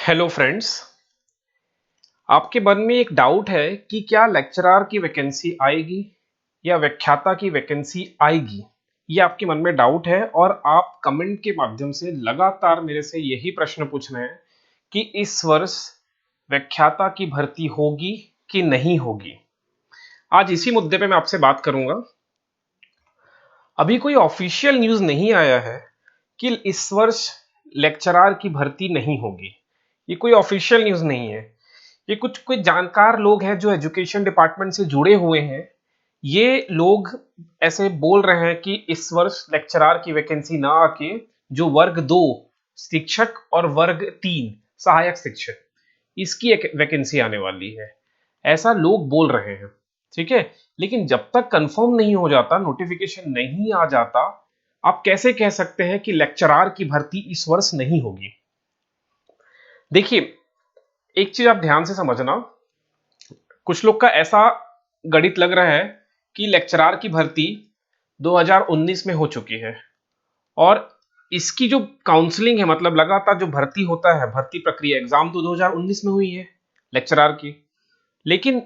Hello friends. आपके मन में एक डाउट है कि क्या लेक्चरर की वैकेंसी आएगी या व्याख्याता की वैकेंसी आएगी। ये आपके मन में डाउट है और आप कमेंट के माध्यम से लगातार मेरे से यही प्रश्न पूछ रहे हैं कि इस वर्ष व्याख्याता की भर्ती होगी कि नहीं होगी। आज इसी मुद्दे पे मैं आपसे बात करूंगा। अभी कोई ऑफिशियल न्यूज़ नहीं आया है कि इस वर्ष लेक्चरर की भर्ती नहीं होगी। ये कोई ऑफिशियल न्यूज़ नहीं है। ये कुछ कुछ जानकार लोग हैं जो एजुकेशन डिपार्टमेंट से जुड़े हुए हैं। ये लोग ऐसे बोल रहे हैं कि इस वर्ष लेक्चरर की वैकेंसी ना आके जो वर्ग 2 शिक्षक और वर्ग 3 सहायक शिक्षक इसकी एक वैकेंसी आने वाली है। ऐसा लोग बोल रहे हैं, ठीक है। लेकिन जब तक कंफर्म नहीं हो जाता, नोटिफिकेशन नहीं आ जाता, आप कैसे कह सकते हैं कि लेक्चरर की भर्ती इस वर्ष नहीं होगी। देखिए, एक चीज आप ध्यान से समझना। कुछ लोग का ऐसा गणित लग रहा है कि लेक्चरर की भर्ती 2019 में हो चुकी है और इसकी जो काउंसलिंग है, मतलब लगातार जो भर्ती होता है, भर्ती प्रक्रिया, एग्जाम तो 2019 में हुई है लेक्चरर की। लेकिन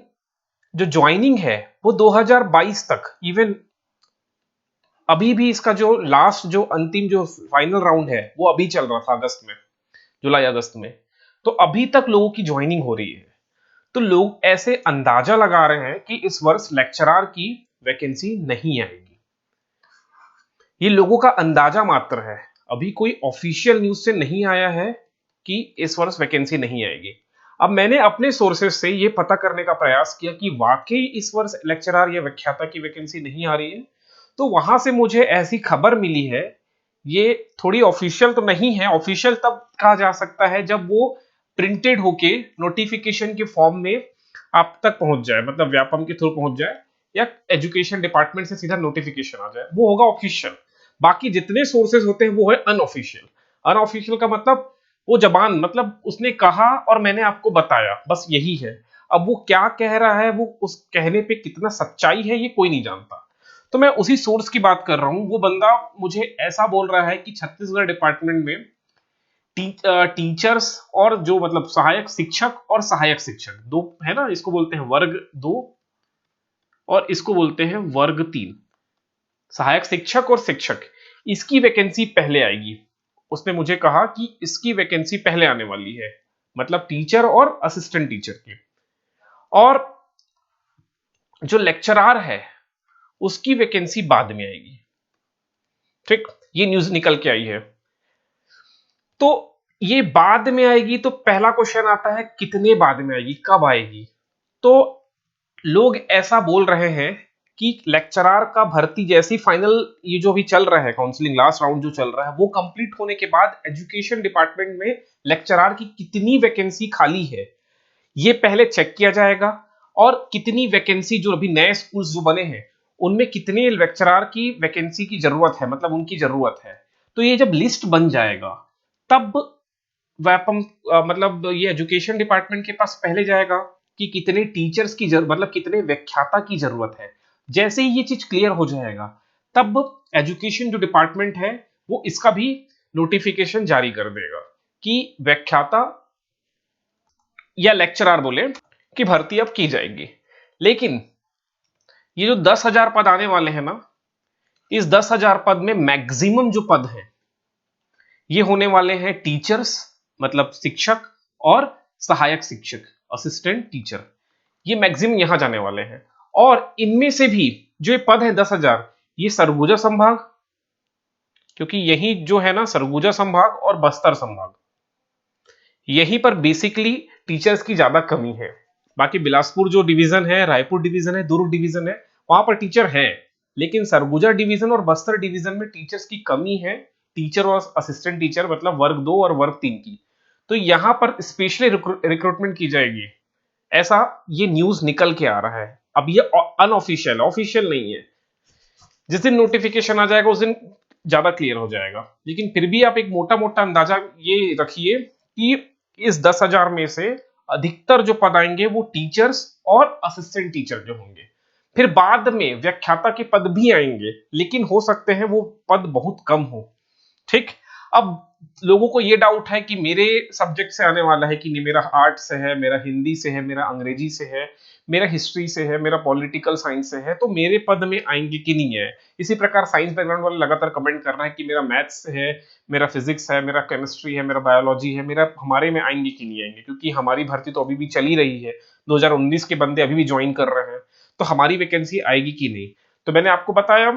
जो ज्वाइनिंग है वो 2022 तक, इवन अभी भी इसका जो लास्ट जो अंतिम जो फाइनल राउंड है वो अभी चल रहा था अगस्त में, जुलाई अगस्त में। तो अभी तक लोगों की ज्वाइनिंग हो रही है। तो लोग ऐसे अंदाजा लगा रहे हैं कि इस वर्ष लेक्चरर की वैकेंसी नहीं आएगी। ये लोगों का अंदाजा मात्र है। अभी कोई ऑफिशियल न्यूज से नहीं आया है कि इस वर्ष वैकेंसी नहीं आएगी। अब मैंने अपने सोर्सेज से ये पता करने का प्रयास किया कि वाकई इस वर्ष लेक्चरर या व्याख्याता की वैकेंसी नहीं आ रही है। तो वहां से मुझे ऐसी खबर मिली है। ये थोड़ी ऑफिशियल तो नहीं है। ऑफिशियल तब कहा जा सकता है जब वो प्रिंटेड होके नोटिफिकेशन के फॉर्म में आप तक पहुंच जाए, मतलब व्यापम के थ्रू पहुंच जाए या एजुकेशन डिपार्टमेंट से सीधा नोटिफिकेशन आ जाए, वो होगा ऑफिशियल। बाकी जितने सोर्सेज होते हैं वो है अनऑफिशियल। अनऑफिशियल का मतलब वो जबान, मतलब उसने कहा और मैंने आपको बताया, बस यही है। अब वो क्या कह रहा है, वो उस कहने पे कितना सच्चाई है, ये कोई नहीं जानता। तो मैं उसी सोर्स की बात कर रहा हूं। वो बंदा मुझे ऐसा बोल रहा है कि छत्तीसगढ़ डिपार्टमेंट में टीचर्स और जो मतलब सहायक शिक्षक और सहायक शिक्षक दो है ना, इसको बोलते हैं वर्ग 2 और इसको बोलते हैं वर्ग 3। सहायक शिक्षक और शिक्षक, इसकी वैकेंसी पहले आएगी। उसने मुझे कहा कि इसकी वैकेंसी पहले आने वाली है, मतलब टीचर और असिस्टेंट टीचर की। और जो लेक्चरर है उसकी वैकेंसी बाद में आएगी। ठीक, ये न्यूज निकल के आई है। तो ये बाद में आएगी तो पहला क्वेश्चन आता है कितने बाद में आएगी, कब आएगी। तो लोग ऐसा बोल रहे हैं कि लेक्चरर का भर्ती जैसी फाइनल, ये जो भी चल रहा है काउंसलिंग लास्ट राउंड जो चल रहा है, वो कंप्लीट होने के बाद एजुकेशन डिपार्टमेंट में लेक्चरर की कितनी वैकेंसी खाली है ये पहले चेक किया जाएगा। और कितनी वैकेंसी, जो अभी नए स्कूल्स जो बने हैं उनमें कितने लेक्चरर की वैकेंसी की जरूरत है, मतलब उनकी जरूरत है। तो ये जब लिस्ट बन जाएगा तब व्यापम मतलब ये एजुकेशन डिपार्टमेंट के पास पहले जाएगा कि कितने टीचर्स की मतलब कितने व्याख्याता की जरूरत है। जैसे ही ये चीज क्लियर हो जाएगा तब एजुकेशन जो डिपार्टमेंट है वो इसका भी नोटिफिकेशन जारी कर देगा कि व्याख्याता या लेक्चरर बोले कि भर्ती अब की जाएगी। लेकिन ये जो 10,000 पद आने वाले हैं ना, इस 10,000 पद में मैक्सिमम जो पद है ये होने वाले हैं टीचर्स, मतलब शिक्षक और सहायक शिक्षक, असिस्टेंट टीचर। ये मैक्सिमम यहां जाने वाले हैं। और इनमें से भी जो ये पद है 10,000, ये सरगुजा संभाग, क्योंकि यही जो है ना सरगुजा संभाग और बस्तर संभाग, यहीं पर बेसिकली टीचर्स की ज्यादा कमी है। बाकी बिलासपुर जो डिवीजन है, रायपुर डिवीजन है, दुर्ग डिवीजन है, वहां पर टीचर हैं। लेकिन सरगुजा डिवीजन और बस्तर डिवीजन में टीचर्स की कमी है। टीचर और असिस्टेंट टीचर, मतलब वर्ग 2 और वर्ग 3 की। तो यहां पर स्पेशली रिक्रूटमेंट की जाएगी, ऐसा ये न्यूज निकल के आ रहा है। अब ये अनऑफिशियल, ऑफिशियल नहीं है। जिस दिन नोटिफिकेशन आ जाएगा उस दिन ज्यादा क्लियर हो जाएगा। लेकिन फिर भी आप एक मोटा मोटा अंदाजा ये रखिए कि इस 10,000 में से अधिकतर जो पद आएंगे वो टीचर्स और असिस्टेंट टीचर जो होंगे। फिर बाद में व्याख्याता के पद भी आएंगे, लेकिन हो सकते हैं वो पद बहुत कम हो। ठीक, अब लोगों को ये डाउट है कि मेरे सब्जेक्ट से आने वाला है कि नहीं, मेरा आर्ट से है, मेरा हिंदी से है, मेरा अंग्रेजी से है, मेरा हिस्ट्री से है, मेरा पॉलिटिकल साइंस से है, तो मेरे पद में आएंगे कि नहीं है। इसी प्रकार साइंस बैकग्राउंड वाले लगातार कमेंट कर रहे हैं कि मेरा मैथ्स से है, मेरा फिजिक्स है, मेरा केमिस्ट्री है, मेरा बायोलॉजी है, मेरा हमारे में आएंगे कि नहीं आएंगे, क्योंकि हमारी भर्ती तो अभी भी चल ही रही है, 2019 के बंदे अभी भी ज्वाइन कर रहे हैं, तो हमारी वैकेंसी आएगी कि नहीं। तो मैंने आपको बताया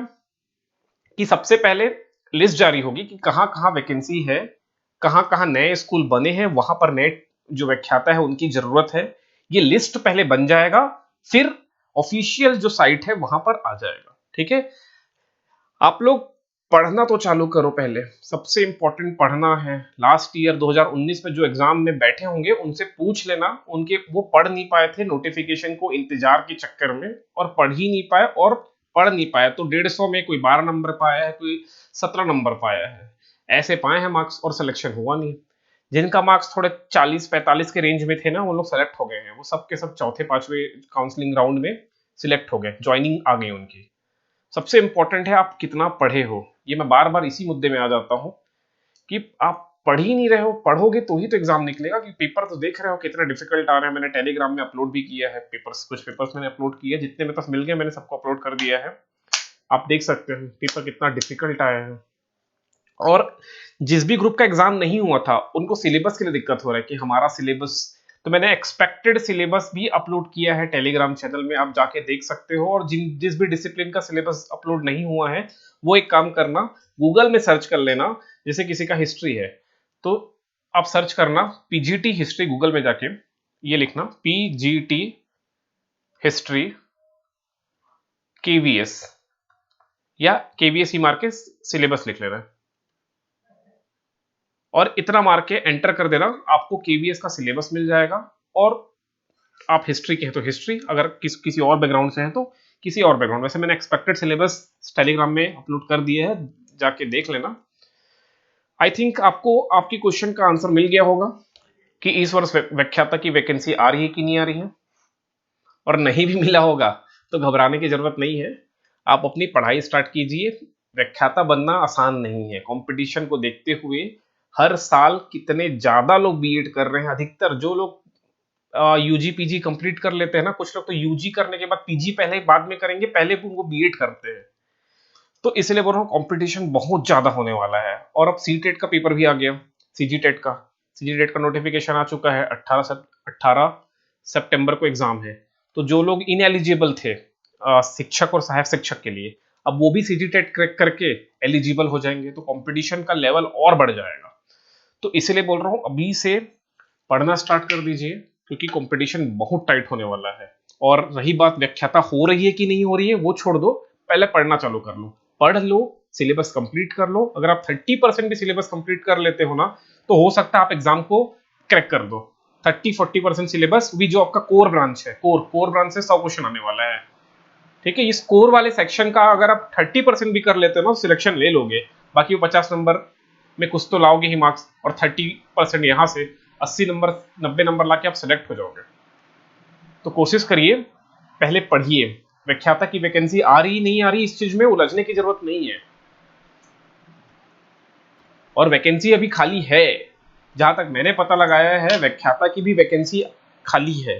कि सबसे पहले लिस्ट जारी होगी कि कहां कहां वैकेंसी है, कहां कहां नए स्कूल बने हैं, वहां पर नए जो व्याख्याता है उनकी जरूरत है। ये लिस्ट पहले बन जाएगा, फिर ऑफिशियल जो साइट है वहां पर आ जाएगा। ठीक है, आप लोग पढ़ना तो चालू करो पहले, सबसे इंपॉर्टेंट पढ़ना है। लास्ट ईयर 2019 में जो एग्जाम में बैठे होंगे उनसे पूछ लेना, उनके वो पढ़ नहीं पाए थे नोटिफिकेशन को इंतजार के चक्कर में, और पढ़ ही नहीं पाए और पढ़ नहीं पाया, तो 150 में कोई 12 नंबर पाया है, कोई 17 नंबर पाया है, ऐसे पाए हैं मार्क्स, और सिलेक्शन हुआ नहीं। जिनका मार्क्स थोड़े 40-45 के रेंज में थे ना, वो लोग सेलेक्ट हो गए हैं, वो सब के सब चौथे पांचवे काउंसलिंग राउंड में सिलेक्ट हो गए, ज्वाइनिंग आ गई उनकी। सबसे इंपॉर्टेंट है आप कितना पढ़े हो। ये मैं बार बार इसी मुद्दे में आ जाता हूं कि आप पढ़ ही नहीं रहे हो, पढ़ोगे तो ही तो एग्जाम निकलेगा, कि पेपर तो देख रहे हो कितना डिफिकल्ट आ रहा है। मैंने टेलीग्राम में अपलोड भी किया है पेपर्स, कुछ पेपर्स मैंने अपलोड किए, जितने मेरे पास मिल गए मैंने सबको अपलोड कर दिया है, आप देख सकते हैं पेपर कितना डिफिकल्ट आया है। और जिस भी ग्रुप का एग्जाम नहीं हुआ था उनको सिलेबस के लिए दिक्कत हो रहा है कि हमारा सिलेबस, तो मैंने एक्सपेक्टेड सिलेबस भी अपलोड किया है टेलीग्राम चैनल में, आप जाके देख सकते हो। और जिस भी डिसिप्लिन का सिलेबस अपलोड नहीं हुआ है वो एक काम करना, गूगल में सर्च कर लेना। जैसे किसी का हिस्ट्री है तो आप सर्च करना पीजीटी हिस्ट्री, गूगल में जाके ये लिखना पीजीटी हिस्ट्री केवीएस, या केवीएस ही मार के सिलेबस लिख लेना, और इतना मार के एंटर कर देना, आपको केवीएस का सिलेबस मिल जाएगा। और आप हिस्ट्री के हैं तो हिस्ट्री, अगर किसी और बैकग्राउंड से हैं तो किसी और बैकग्राउंड। वैसे मैंने एक्सपेक्टेड सिलेबस टेलीग्राम में अपलोड कर दिया है, जाके देख लेना। आई थिंक आपको आपकी क्वेश्चन का आंसर मिल गया होगा कि इस वर्ष व्याख्याता की वैकेंसी आ रही है कि नहीं आ रही है, और नहीं भी मिला होगा तो घबराने की जरूरत नहीं है, आप अपनी पढ़ाई स्टार्ट कीजिए। व्याख्याता बनना आसान नहीं है, कंपटीशन को देखते हुए हर साल कितने ज्यादा लोग बीएड कर रहे हैं। अधिकतर जो लोग यूजी पीजी कंप्लीट कर लेते हैं ना, कुछ लोग तो यूजी करने के बाद पीजी पहले बाद में करेंगे, पहले वो बीएड करते हैं। तो इसलिए बोल रहा हूँ कंपटीशन बहुत ज्यादा होने वाला है। और अब सी टेट का पेपर भी आ गया, सीजी टेट का नोटिफिकेशन आ चुका है, 18 सितंबर को एग्जाम है। तो जो लोग इनएलिजिबल थे शिक्षक और सहायक शिक्षक के लिए, अब वो भी सीजी टेट क्रैक करके एलिजिबल हो जाएंगे, तो कंपटीशन का लेवल और बढ़ जाएगा। तो इसलिए बोल रहा हूँ अभी से पढ़ना स्टार्ट कर दीजिए, क्योंकि कंपटीशन बहुत टाइट होने वाला है। और रही बात व्याख्याता हो रही है कि नहीं हो रही है, वो छोड़ दो, पहले पढ़ना चालू कर लो, पढ़ लो, सिलेबस कंप्लीट कर लो। अगर आप 30% भी सिलेबस कंप्लीट कर लेते हो ना, तो हो सकता है आप एग्जाम को क्रैक कर दो। 30-40% सिलेबस भी जो आपका कोर ब्रांच है, कोर ब्रांच से 100 क्वेश्चन आने वाला है। ठीक है, इस कोर वाले सेक्शन का अगर आप 30% भी कर लेते हो ना, सिलेक्शन ले लोगे। बाकी वो 50 नंबर में कुछ तो लाओगे ही मार्क्स, और 30% यहां से 80 नंबर 90 नंबर लाके आप सिलेक्ट हो जाओगे। तो कोशिश करिए, पहले पढ़िए। व्याख्याता की वैकेंसी आ रही नहीं आ रही इस चीज में उलझने की जरूरत नहीं है, और वैकेंसी अभी खाली है। जहां तक मैंने पता लगाया है व्याख्याता की भी वैकेंसी खाली है।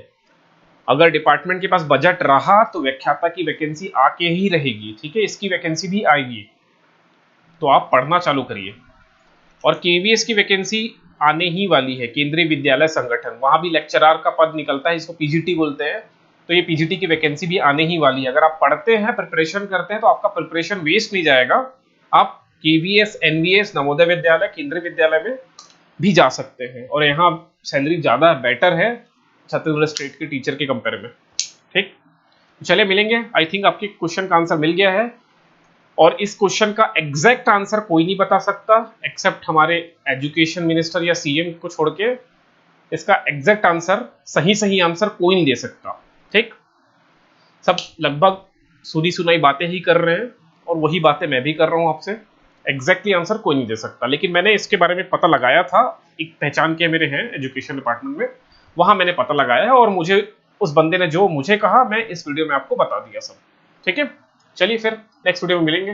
अगर डिपार्टमेंट के पास बजट रहा तो व्याख्याता की वैकेंसी आके ही रहेगी। ठीक है, इसकी वैकेंसी भी आएगी, तो आप पढ़ना चालू करिए। और केवीएस की वैकेंसी आने ही वाली है, केंद्रीय विद्यालय संगठन, वहां भी लेक्चरार का पद निकलता है, इसको पीजीटी बोलते हैं। तो ये पीजीटी की वैकेंसी भी आने ही वाली है। अगर आप पढ़ते हैं, प्रिपरेशन करते हैं, तो आपका प्रिपरेशन वेस्ट नहीं जाएगा। आप केवीएस, एनवीएस, नवोदय विद्यालय, केंद्रीय विद्यालय में भी जा सकते हैं, और यहाँ सैलरी ज्यादा बेटर है छत्तीसगढ़ स्टेट के टीचर के कंपेयर में। ठीक, चलिए मिलेंगे। आई थिंक आपके क्वेश्चन का आंसर मिल गया है, और इस क्वेश्चन का एग्जैक्ट आंसर कोई नहीं बता सकता एक्सेप्ट हमारे एजुकेशन मिनिस्टर या सीएम को छोड़ के। इसका एग्जैक्ट आंसर, सही आंसर कोई नहीं दे सकता। ठीक, सब लगभग सुनी सुनाई बातें ही कर रहे हैं, और वही बातें मैं भी कर रहा हूं आपसे। एग्जैक्टली आंसर कोई नहीं दे सकता, लेकिन मैंने इसके बारे में पता लगाया था। एक पहचान के मेरे हैं एजुकेशन डिपार्टमेंट में, वहां मैंने पता लगाया है, और मुझे उस बंदे ने जो मुझे कहा मैं इस वीडियो में आपको बता दिया सब। ठीक है, चलिए फिर नेक्स्ट वीडियो में मिलेंगे।